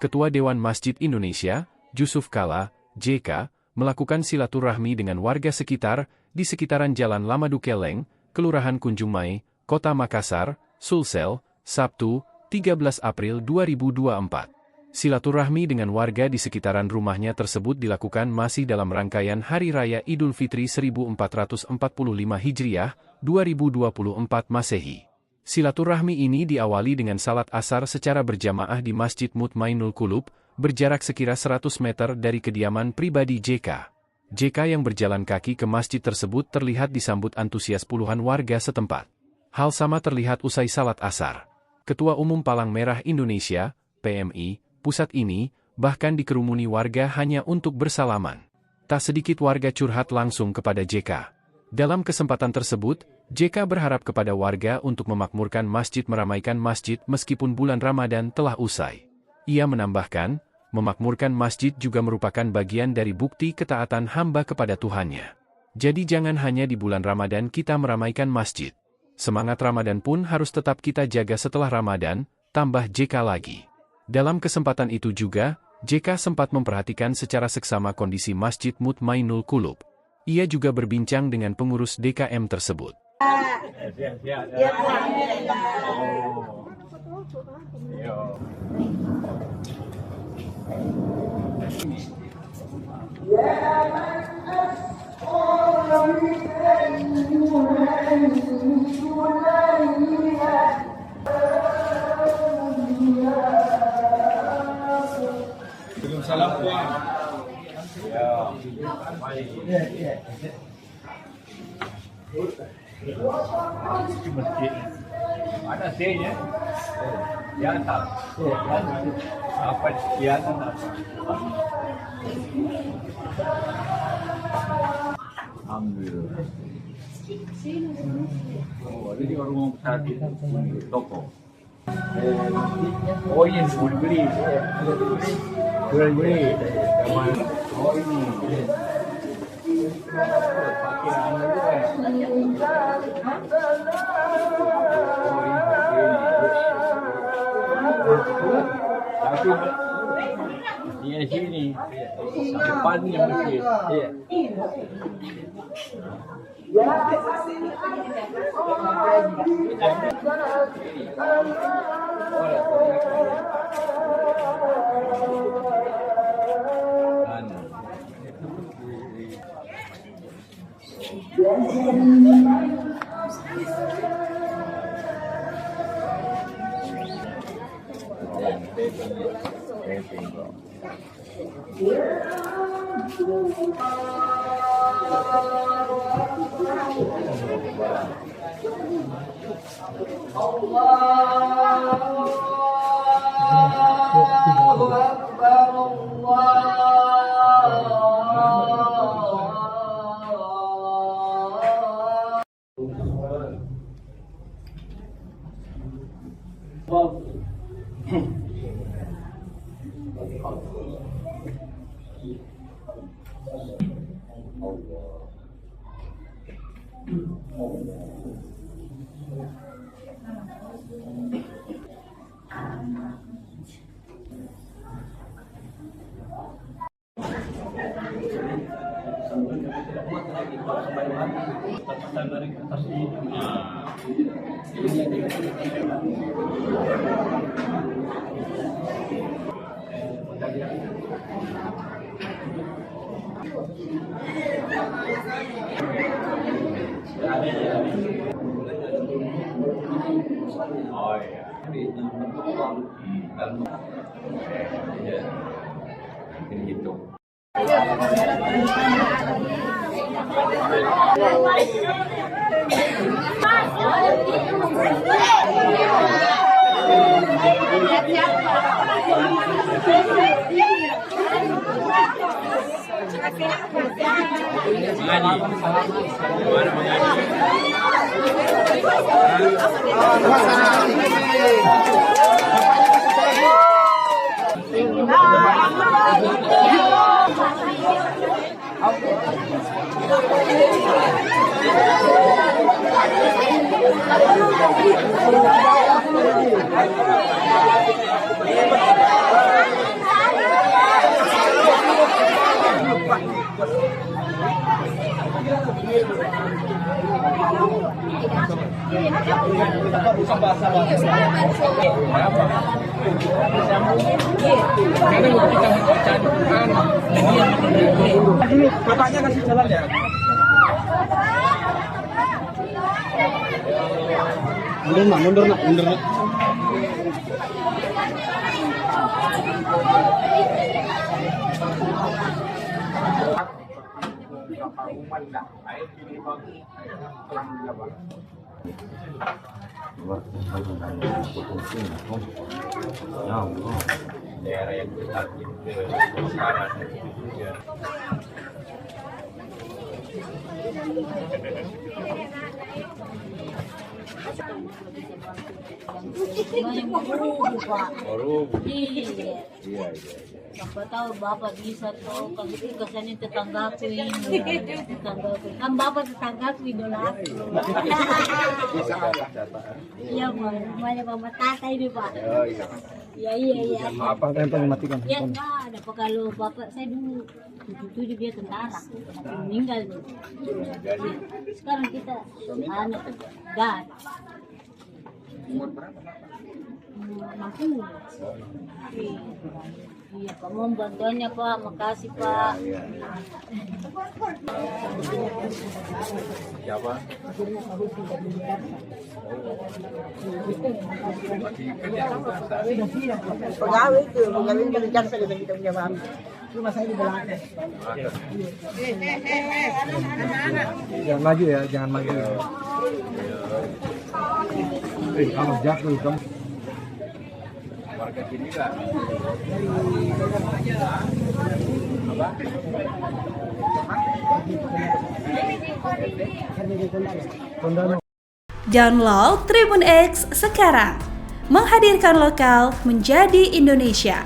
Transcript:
Ketua Dewan Masjid Indonesia, Jusuf Kalla, JK, melakukan silaturahmi dengan warga sekitar di sekitaran Jalan Lamadu Keleng, Kelurahan Kunjung Mai, Kota Makassar, Sulsel, Sabtu, 13 April 2024. Silaturahmi dengan warga di sekitaran rumahnya tersebut dilakukan masih dalam rangkaian Hari Raya Idul Fitri 1445 Hijriah, 2024 Masehi. Silaturahmi ini diawali dengan salat asar secara berjamaah di Masjid Mutmainul Qulub, berjarak sekira 100 meter dari kediaman pribadi JK. JK yang berjalan kaki ke masjid tersebut terlihat disambut antusias puluhan warga setempat. Hal sama terlihat usai salat asar. Ketua Umum Palang Merah Indonesia, PMI, pusat ini, bahkan dikerumuni warga hanya untuk bersalaman. Tak sedikit warga curhat langsung kepada JK. Dalam kesempatan tersebut, JK berharap kepada warga untuk memakmurkan masjid meramaikan masjid meskipun bulan Ramadan telah usai. Ia menambahkan, memakmurkan masjid juga merupakan bagian dari bukti ketaatan hamba kepada Tuhannya. Jadi jangan hanya di bulan Ramadan kita meramaikan masjid. Semangat Ramadan pun harus tetap kita jaga setelah Ramadan, tambah JK lagi. Dalam kesempatan itu juga, JK sempat memperhatikan secara seksama kondisi Masjid Mutmainul Qulub. Ia juga berbincang dengan pengurus DKM tersebut. Salam Tuhan. Masjid. Ada C-nya. Di atas. Apa di atas? Alhamdulillah. Oh, ini orang besar di toko. Oh ini beli. Beli. Oh ini. Pakai anu tapi di sini depannya masjid. Oh iya. Hitung. Bukan bahasa-bahasa. Bapaknya kasih jalan ya. Mundur nak. Daerah yang dekat ke sekarang. Baru. Iya. Siapa tahu Bapak bisa tuh kalau kesannya tetanggaku ini. Kan Bapak tetanggaku idola aku. Iya, rumahnya Mama Tata ini, Pak. Oh iya. Iya. Apa yang paling matikan? Ya enggak ada apa kalau Bapak saya dulu 77 dia tentara, tapi meninggal nih. Sekarang kita anak dan Umur berapa? mampu. Iya, Pak, mohon bantuannya Pak, makasih Pak. Siapa? Pegawai itu, pegawai dari jaksa kita punya kami. Rumah saya di belakang. Jangan maju ya, jangan maju. Kalau jatuh kamu. Warga sini lah. Apa? Download Tribun X sekarang, menghadirkan lokal menjadi Indonesia.